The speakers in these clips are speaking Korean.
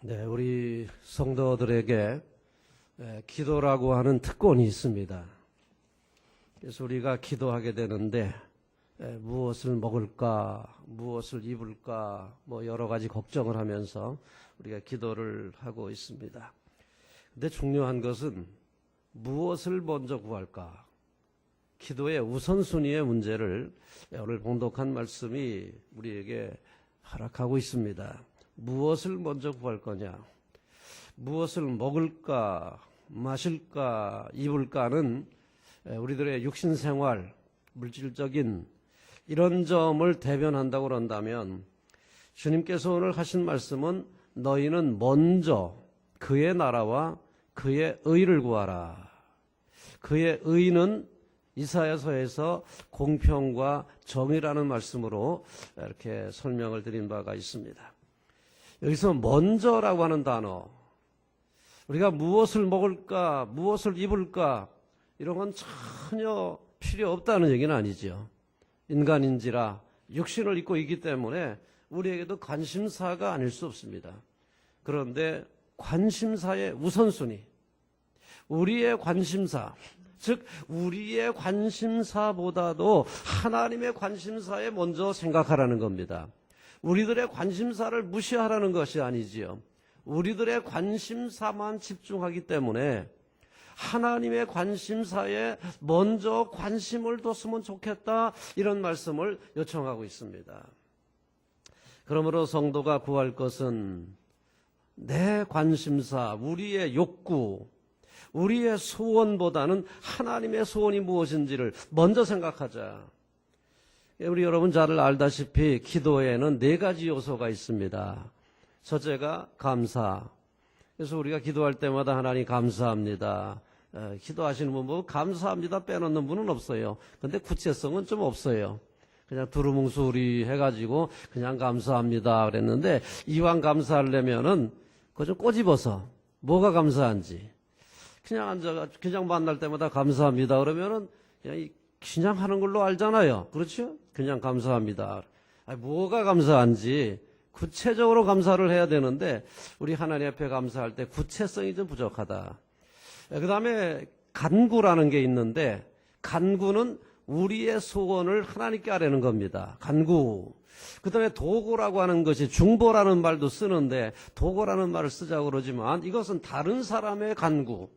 네, 우리 성도들에게 기도라고 하는 특권이 있습니다. 그래서 우리가 기도하게 되는데 무엇을 먹을까, 무엇을 입을까, 여러 가지 걱정을 하면서 우리가 기도를 하고 있습니다. 근데 중요한 것은 무엇을 먼저 구할까? 기도의 우선순위의 문제를 오늘 봉독한 말씀이 우리에게 허락하고 있습니다. 무엇을 먼저 구할 거냐? 무엇을 먹을까, 마실까, 입을까는 우리들의 육신생활, 물질적인 이런 점을 대변한다고 그런다면 주님께서 오늘 하신 말씀은 너희는 먼저 그의 나라와 그의 의를 구하라. 그의 의는 이사야서에서 공평과 정의라는 말씀으로 이렇게 설명을 드린 바가 있습니다. 여기서 먼저라고 하는 단어, 우리가 무엇을 먹을까, 무엇을 입을까 이런 건 전혀 필요 없다는 얘기는 아니죠. 인간인지라 육신을 입고 있기 때문에 우리에게도 관심사가 아닐 수 없습니다. 그런데 관심사의 우선순위, 우리의 관심사, 즉 우리의 관심사보다도 하나님의 관심사에 먼저 생각하라는 겁니다. 우리들의 관심사를 무시하라는 것이 아니지요. 우리들의 관심사만 집중하기 때문에 하나님의 관심사에 먼저 관심을 뒀으면 좋겠다, 이런 말씀을 요청하고 있습니다. 그러므로 성도가 구할 것은 내 관심사, 우리의 욕구, 우리의 소원보다는 하나님의 소원이 무엇인지를 먼저 생각하자. 우리 여러분 잘 알다시피 기도에는 4가지 요소가 있습니다. 첫째가 감사. 그래서 우리가 기도할 때마다 하나님 감사합니다. 기도하시는 분 감사합니다 빼놓는 분은 없어요. 근데 구체성은 좀 없어요. 그냥 두루뭉술이 해가지고 그냥 감사합니다 그랬는데, 이왕 감사하려면은 그거 좀 꼬집어서 뭐가 감사한지, 그냥 앉아가 그냥 만날 때마다 감사합니다 그러면은 그냥 하는 걸로 알잖아요. 그렇죠? 그냥 감사합니다. 뭐가 감사한지 구체적으로 감사를 해야 되는데 우리 하나님 앞에 감사할 때 구체성이 좀 부족하다. 그 다음에 간구라는 게 있는데, 간구는 우리의 소원을 하나님께 아뢰는 겁니다. 간구. 그 다음에 도고라고 하는 것이, 중보라는 말도 쓰는데 도고라는 말을 쓰자고 그러지만 이것은 다른 사람의 간구.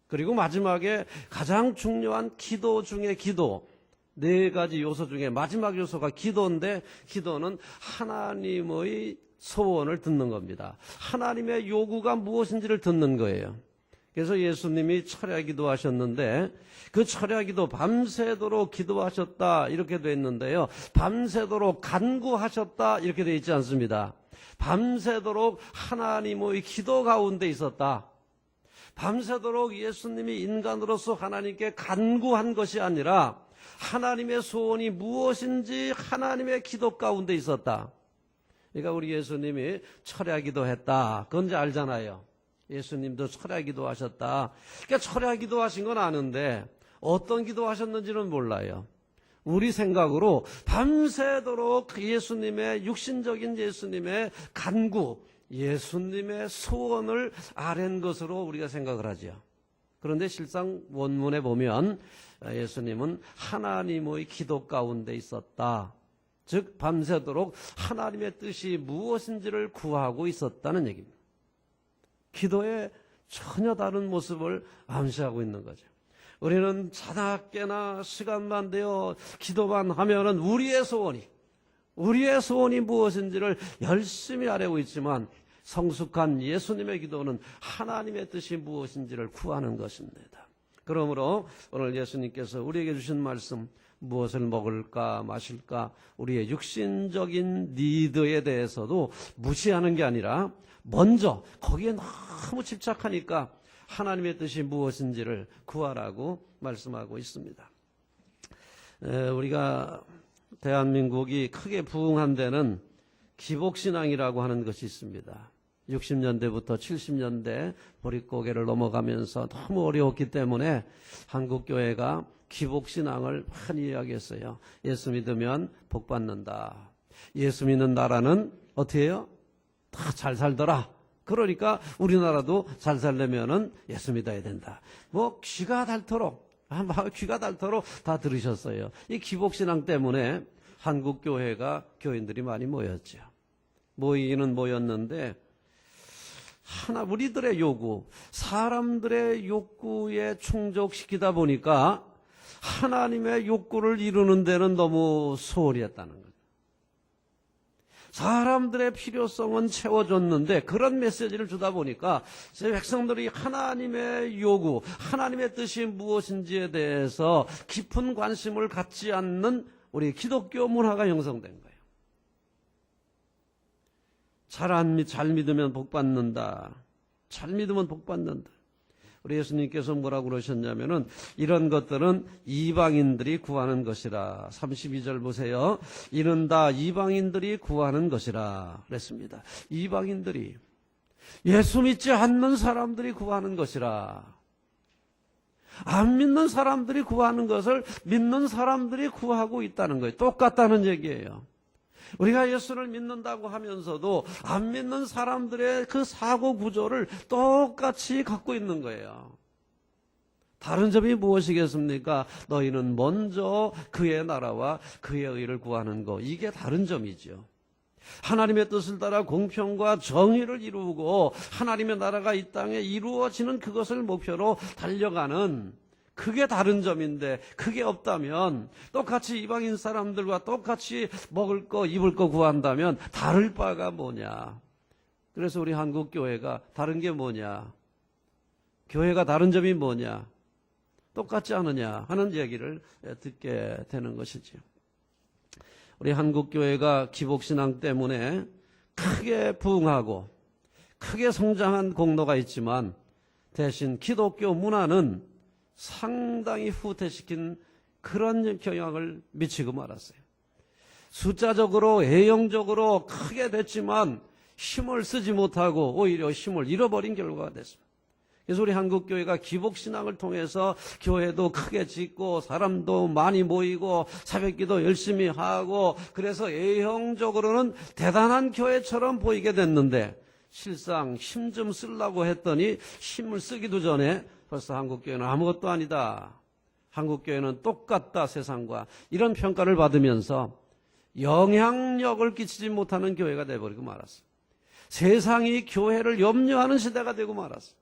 그리고 마지막에 가장 중요한 기도 중에 기도, 4가지 요소 중에 마지막 요소가 기도인데, 기도는 하나님의 소원을 듣는 겁니다. 하나님의 요구가 무엇인지를 듣는 거예요. 그래서 예수님이 철야 기도하셨는데 그 철야 기도 밤새도록 기도하셨다 이렇게 돼 있는데요, 밤새도록 간구하셨다 이렇게 돼 있지 않습니다. 밤새도록 하나님의 기도 가운데 있었다. 밤새도록 예수님이 인간으로서 하나님께 간구한 것이 아니라 하나님의 소원이 무엇인지 하나님의 기도 가운데 있었다. 그러니까 우리 예수님이 철야 기도했다, 그건 이제 알잖아요. 예수님도 철야 기도하셨다. 그러니까 철야 기도하신 건 아는데 어떤 기도하셨는지는 몰라요. 우리 생각으로 밤새도록 예수님의, 육신적인 예수님의 간구, 예수님의 소원을 아랜 것으로 우리가 생각을 하죠. 그런데 실상 원문에 보면 예수님은 하나님의 기도 가운데 있었다. 즉 밤새도록 하나님의 뜻이 무엇인지를 구하고 있었다는 얘기입니다. 기도의 전혀 다른 모습을 암시하고 있는 거죠. 우리는 자나 깨나 시간만 되어 기도만 하면은 우리의 소원이 무엇인지를 열심히 아뢰고 있지만, 성숙한 예수님의 기도는 하나님의 뜻이 무엇인지를 구하는 것입니다. 그러므로 오늘 예수님께서 우리에게 주신 말씀, 무엇을 먹을까 마실까, 우리의 육신적인 니드에 대해서도 무시하는 게 아니라 먼저 거기에 너무 집착하니까 하나님의 뜻이 무엇인지를 구하라고 말씀하고 있습니다. 우리가 대한민국이 크게 부흥한 데는 기복신앙이라고 하는 것이 있습니다. 60년대부터 70년대 보릿고개를 넘어가면서 너무 어려웠기 때문에 한국교회가 기복신앙을 많이 이야기했어요. 예수 믿으면 복 받는다. 예수 믿는 나라는 어떻게 해요? 다 잘 살더라. 그러니까 우리나라도 잘 살려면은 예수 믿어야 된다. 뭐 귀가 닳도록 다 들으셨어요. 이 기복신앙 때문에 한국 교회가 교인들이 많이 모였죠. 모이기는 모였는데 우리들의 요구, 사람들의 욕구에 충족시키다 보니까 하나님의 욕구를 이루는 데는 너무 소홀히 했다는 거죠. 사람들의 필요성은 채워줬는데 그런 메시지를 주다 보니까 제 백성들이 하나님의 요구, 하나님의 뜻이 무엇인지에 대해서 깊은 관심을 갖지 않는 우리 기독교 문화가 형성된 거예요. 잘 믿으면 복 받는다. 잘 믿으면 복 받는다. 우리 예수님께서 뭐라고 그러셨냐면은 이런 것들은 이방인들이 구하는 것이라. 32절 보세요. 이는 다 이방인들이 구하는 것이라 그랬습니다. 이방인들이, 예수 믿지 않는 사람들이 구하는 것이라. 안 믿는 사람들이 구하는 것을 믿는 사람들이 구하고 있다는 거예요. 똑같다는 얘기예요. 우리가 예수를 믿는다고 하면서도 안 믿는 사람들의 그 사고 구조를 똑같이 갖고 있는 거예요. 다른 점이 무엇이겠습니까? 너희는 먼저 그의 나라와 그의 의를 구하는 것. 이게 다른 점이죠. 하나님의 뜻을 따라 공평과 정의를 이루고 하나님의 나라가 이 땅에 이루어지는 그것을 목표로 달려가는, 그게 다른 점인데 그게 없다면, 똑같이 이방인 사람들과 똑같이 먹을 거 입을 거 구한다면 다를 바가 뭐냐. 그래서 우리 한국 교회가 다른 게 뭐냐, 교회가 다른 점이 뭐냐, 똑같지 않느냐 하는 얘기를 듣게 되는 것이죠. 우리 한국 교회가 기복신앙 때문에 크게 부흥하고 크게 성장한 공로가 있지만 대신 기독교 문화는 상당히 후퇴시킨 그런 경향을 미치고 말았어요. 숫자적으로 애형적으로 크게 됐지만 힘을 쓰지 못하고 오히려 힘을 잃어버린 결과가 됐습니다. 그래서 우리 한국교회가 기복신앙을 통해서 교회도 크게 짓고 사람도 많이 모이고 새벽기도 열심히 하고 그래서 애형적으로는 대단한 교회처럼 보이게 됐는데 실상 힘 좀 쓰려고 했더니 힘을 쓰기도 전에 벌써 한국교회는 아무것도 아니다. 한국교회는 똑같다 세상과, 이런 평가를 받으면서 영향력을 끼치지 못하는 교회가 되어버리고 말았어요. 세상이 교회를 염려하는 시대가 되고 말았어요.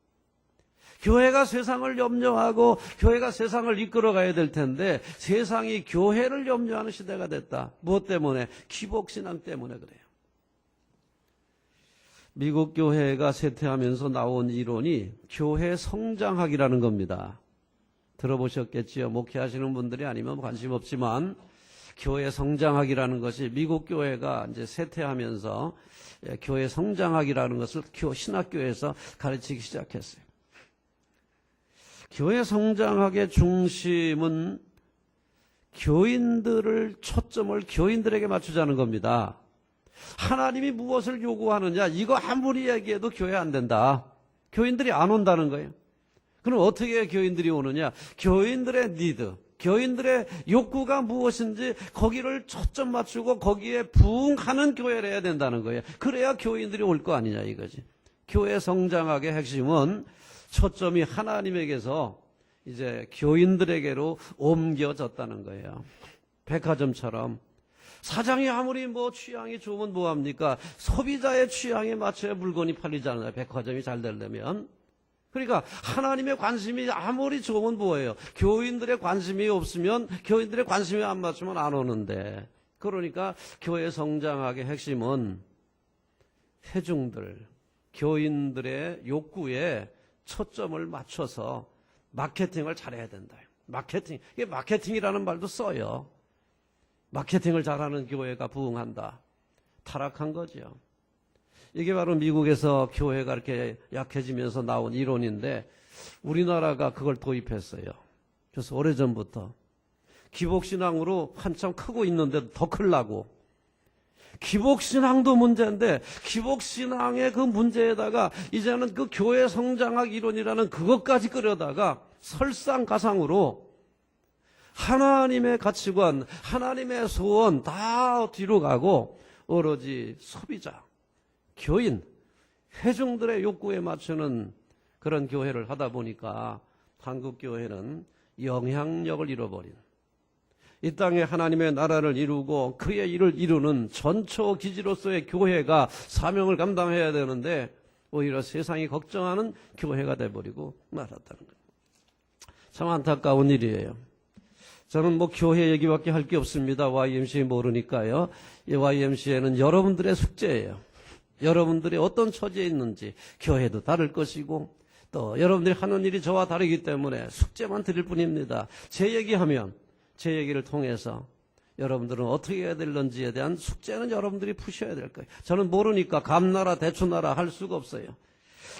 교회가 세상을 염려하고 교회가 세상을 이끌어가야 될 텐데 세상이 교회를 염려하는 시대가 됐다. 무엇 때문에? 기복신앙 때문에 그래요. 미국 교회가 쇠퇴하면서 나온 이론이 교회 성장학이라는 겁니다. 들어보셨겠지요? 목회하시는 분들이 아니면 관심 없지만 교회 성장학이라는 것이 미국 교회가 이제 쇠퇴하면서 교회 성장학이라는 것을 신학교에서 가르치기 시작했어요. 교회 성장학의 중심은 교인들을 초점을 교인들에게 맞추자는 겁니다. 하나님이 무엇을 요구하느냐, 이거 아무리 얘기해도 교회 안 된다. 교인들이 안 온다는 거예요. 그럼 어떻게 교인들이 오느냐? 교인들의 니드, 교인들의 욕구가 무엇인지 거기를 초점 맞추고 거기에 부응하는 교회를 해야 된다는 거예요. 그래야 교인들이 올 거 아니냐 이거지. 교회 성장학의 핵심은 초점이 하나님에게서 이제 교인들에게로 옮겨졌다는 거예요. 백화점처럼 사장이 아무리 취향이 좋으면 뭐합니까? 소비자의 취향에 맞춰야 물건이 팔리잖아요. 백화점이 잘 되려면. 그러니까 하나님의 관심이 아무리 좋으면 뭐예요? 교인들의 관심이 없으면, 교인들의 관심이 안 맞추면 안 오는데. 그러니까 교회 성장학의 핵심은 회중들, 교인들의 욕구에 초점을 맞춰서 마케팅을 잘해야 된다. 이게 마케팅이라는 말도 써요. 마케팅을 잘하는 교회가 부흥한다. 타락한 거죠. 이게 바로 미국에서 교회가 이렇게 약해지면서 나온 이론인데 우리나라가 그걸 도입했어요. 그래서 오래전부터 기복신앙으로 한참 크고 있는데도 더 크려고. 기복신앙도 문제인데 기복신앙의 그 문제에다가 이제는 그 교회 성장학 이론이라는 그것까지 끌어다가 설상가상으로 하나님의 가치관, 하나님의 소원 다 뒤로 가고 오로지 소비자, 교인, 회중들의 욕구에 맞추는 그런 교회를 하다 보니까 한국 교회는 영향력을 잃어버린, 이 땅에 하나님의 나라를 이루고 그의 일을 이루는 전초 기지로서의 교회가 사명을 감당해야 되는데 오히려 세상이 걱정하는 교회가 돼버리고 말았다는 거예요. 참 안타까운 일이에요. 저는 뭐 교회 얘기밖에 할 게 없습니다. YMCA 모르니까요. 이 YMCA는 여러분들의 숙제예요. 여러분들이 어떤 처지에 있는지 교회도 다를 것이고 또 여러분들이 하는 일이 저와 다르기 때문에 숙제만 드릴 뿐입니다. 제 얘기하면 제 얘기를 통해서 여러분들은 어떻게 해야 될런지에 대한 숙제는 여러분들이 푸셔야 될 거예요. 저는 모르니까 감나라 대추나라 할 수가 없어요.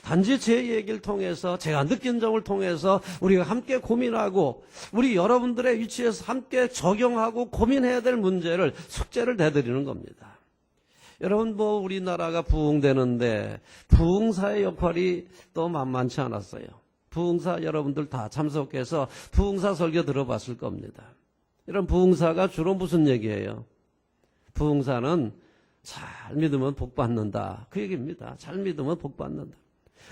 단지 제 얘기를 통해서 제가 느낀 점을 통해서 우리가 함께 고민하고 우리 여러분들의 위치에서 함께 적용하고 고민해야 될 문제를 숙제를 내드리는 겁니다. 여러분 뭐 우리나라가 부흥되는데 부흥사의 역할이 또 만만치 않았어요. 부흥사 여러분들 다 참석해서 부흥사 설교 들어봤을 겁니다. 이런 부흥사가 주로 무슨 얘기예요? 부흥사는 잘 믿으면 복 받는다. 그 얘기입니다. 잘 믿으면 복 받는다.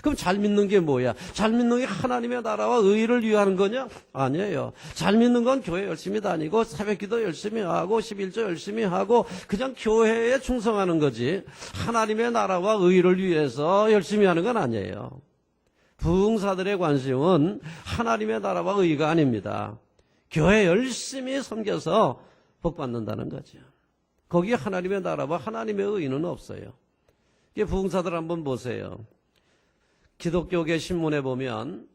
그럼 잘 믿는 게 뭐야? 잘 믿는 게 하나님의 나라와 의를 위하는 거냐? 아니에요. 잘 믿는 건 교회 열심히 다니고 새벽기도 열심히 하고 11조 열심히 하고 그냥 교회에 충성하는 거지 하나님의 나라와 의를 위해서 열심히 하는 건 아니에요. 부흥사들의 관심은 하나님의 나라와 의가 아닙니다. 교회 열심히 섬겨서 복 받는다는 거죠. 거기에 하나님의 나라와 하나님의 의는 없어요. 이게 부흥사들 한번 보세요. 기독교계 신문에 보면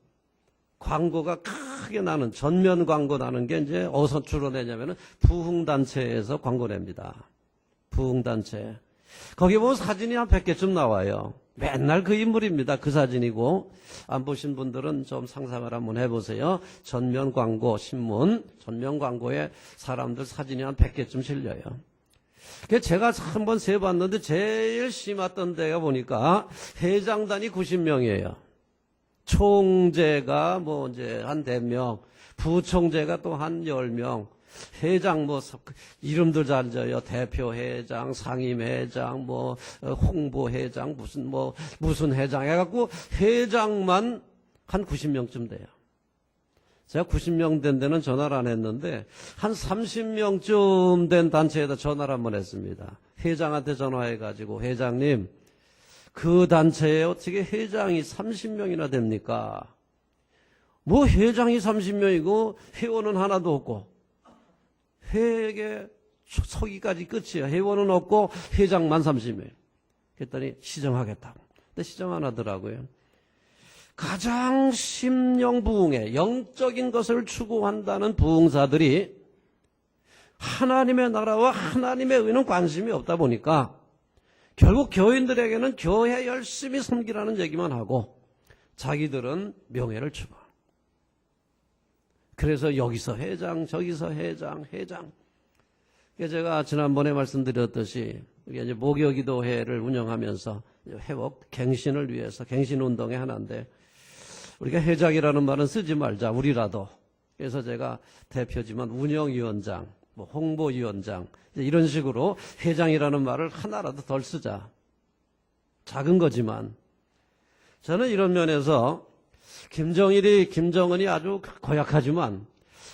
광고가 크게 나는 전면 광고 나는 게 이제 어디서 주로 내냐면은 부흥단체에서 광고 냅니다. 부흥단체. 거기 보면 사진이 한 100개쯤 나와요. 맨날 그 인물입니다. 그 사진이고 안 보신 분들은 좀 상상을 한번 해보세요. 전면 광고 신문 전면 광고에 사람들 사진이 한 100개쯤 실려요. 제가 한번 세봤는데 제일 심했던 데가 보니까 회장단이 90명이에요. 총재가 뭐 이제 한 4명, 부총재가 또 한 10명, 회장 뭐 이름들 잘 져요. 대표 회장, 상임 회장, 뭐 홍보 회장, 무슨 회장 해갖고 회장만 한 90명쯤 돼요. 제가 90명 된 데는 전화를 안 했는데 한 30명쯤 된 단체에다 전화를 한번 했습니다. 회장한테 전화해가지고 회장님 그 단체에 어떻게 회장이 30명이나 됩니까? 뭐 회장이 30명이고 회원은 하나도 없고 회계 서기까지 끝이에요. 회원은 없고 회장만 30명. 그랬더니 시정하겠다고. 근데 시정 안 하더라고요. 가장 심령 부흥에 영적인 것을 추구한다는 부흥사들이 하나님의 나라와 하나님의 의는 관심이 없다 보니까 결국 교인들에게는 교회 열심히 섬기라는 얘기만 하고 자기들은 명예를 추구. 그래서 여기서 회장, 저기서 회장. 제가 지난번에 말씀드렸듯이 이제 목요기도회를 운영하면서 회복, 갱신을 위해서 갱신운동의 하나인데 우리가 회장이라는 말은 쓰지 말자, 우리라도. 그래서 제가 대표지만 운영위원장, 홍보위원장 이런 식으로 회장이라는 말을 하나라도 덜 쓰자. 작은 거지만 저는 이런 면에서 김정은이 아주 고약하지만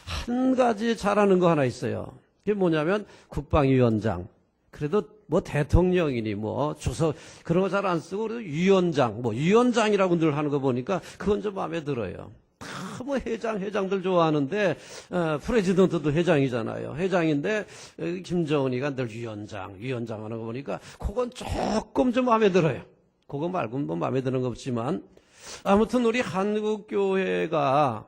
한 가지 잘하는 거 하나 있어요. 그게 뭐냐면 국방위원장. 그래도 대통령이니 주석 그런 거 잘 안 쓰고 그래도 위원장, 위원장이라고 늘 하는 거 보니까 그건 좀 마음에 들어요. 다 회장들 좋아하는데 프레지던트도 회장이잖아요. 회장인데 김정은이가 늘 위원장 하는 거 보니까 그건 조금 좀 마음에 들어요. 그거 말고는 마음에 드는 거 없지만 아무튼 우리 한국교회가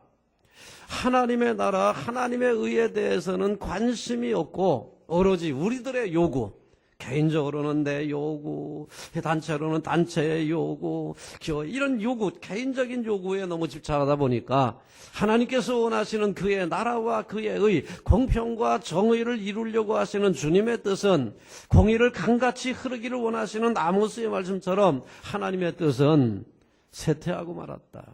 하나님의 나라, 하나님의 의에 대해서는 관심이 없고 오로지 우리들의 요구, 개인적으로는 내 요구, 단체로는 단체의 요구, 이런 요구, 개인적인 요구에 너무 집착하다 보니까 하나님께서 원하시는 그의 나라와 그의 의, 공평과 정의를 이루려고 하시는 주님의 뜻은 공의를 강같이 흐르기를 원하시는 아모스의 말씀처럼 하나님의 뜻은 쇠퇴하고 말았다.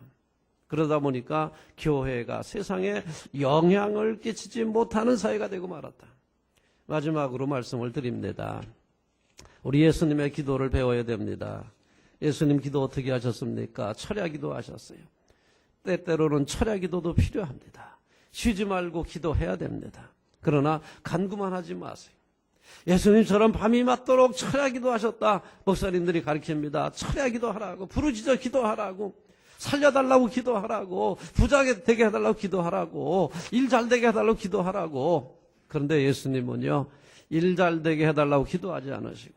그러다 보니까 교회가 세상에 영향을 끼치지 못하는 사회가 되고 말았다. 마지막으로 말씀을 드립니다. 우리 예수님의 기도를 배워야 됩니다. 예수님 기도 어떻게 하셨습니까? 철야 기도 하셨어요. 때때로는 철야 기도도 필요합니다. 쉬지 말고 기도해야 됩니다. 그러나 간구만 하지 마세요. 예수님처럼 밤이 맞도록 철야 기도하셨다. 목사님들이 가르칩니다. 철야 기도하라고, 부르짖어 기도하라고, 살려달라고 기도하라고, 부자 되게 해달라고 기도하라고, 일 잘 되게 해달라고 기도하라고. 그런데 예수님은요, 일 잘 되게 해달라고 기도하지 않으시고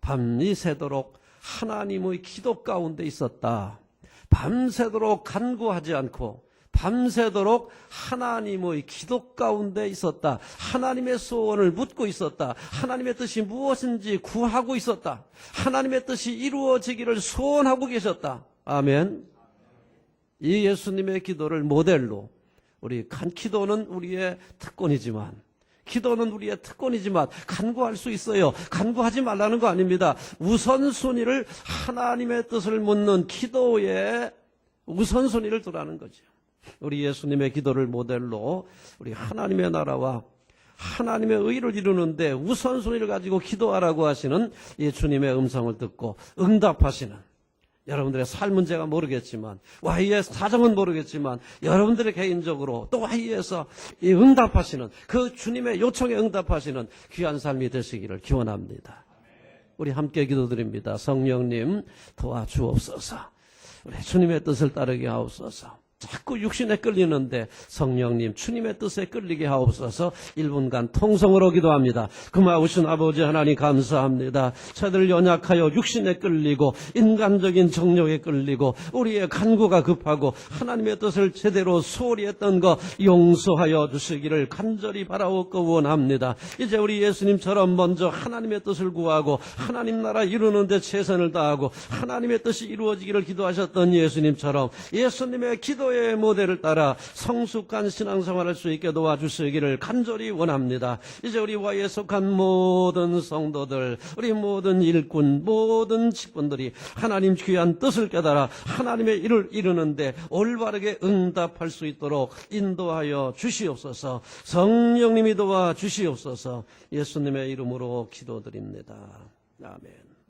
밤이 새도록 하나님의 기도 가운데 있었다. 밤새도록 간구하지 않고 밤새도록 하나님의 기도 가운데 있었다. 하나님의 소원을 묻고 있었다. 하나님의 뜻이 무엇인지 구하고 있었다. 하나님의 뜻이 이루어지기를 소원하고 계셨다. 아멘. 이 예수님의 기도를 모델로 우리 기도는 우리의 특권이지만 간구할 수 있어요. 간구하지 말라는 거 아닙니다. 우선순위를 하나님의 뜻을 묻는 기도에 우선순위를 두라는 거죠. 우리 예수님의 기도를 모델로 우리 하나님의 나라와 하나님의 의를 이루는데 우선순위를 가지고 기도하라고 하시는 이 주님의 음성을 듣고 응답하시는, 여러분들의 삶 문제가 모르겠지만, YE의 사정은 모르겠지만, 여러분들의 개인적으로 또 YE에서 이 응답하시는, 그 주님의 요청에 응답하시는 귀한 삶이 되시기를 기원합니다. 우리 함께 기도드립니다. 성령님 도와주옵소서. 우리 주님의 뜻을 따르게 하옵소서. 자꾸 육신에 끌리는데 성령님 주님의 뜻에 끌리게 하옵소서. 1분간 통성으로 기도합니다. 금하우신 아버지 하나님 감사합니다. 저희들 연약하여 육신에 끌리고 인간적인 정욕에 끌리고 우리의 간구가 급하고 하나님의 뜻을 제대로 소홀히 했던 거 용서하여 주시기를 간절히 바라옵고 원합니다. 이제 우리 예수님처럼 먼저 하나님의 뜻을 구하고 하나님 나라 이루는 데 최선을 다하고 하나님의 뜻이 이루어지기를 기도하셨던 예수님처럼 예수님의 기도의 모델을 따라 성숙한 신앙생활할 수 있게 도와주시기를 간절히 원합니다. 이제 우리 YE에 속한 모든 성도들, 우리 모든 일꾼, 모든 직분들이 하나님 귀한 뜻을 깨달아 하나님의 일을 이루는데 올바르게 응답할 수 있도록 인도하여 주시옵소서. 성령님이 도와주시옵소서. 예수님의 이름으로 기도드립니다. 아멘.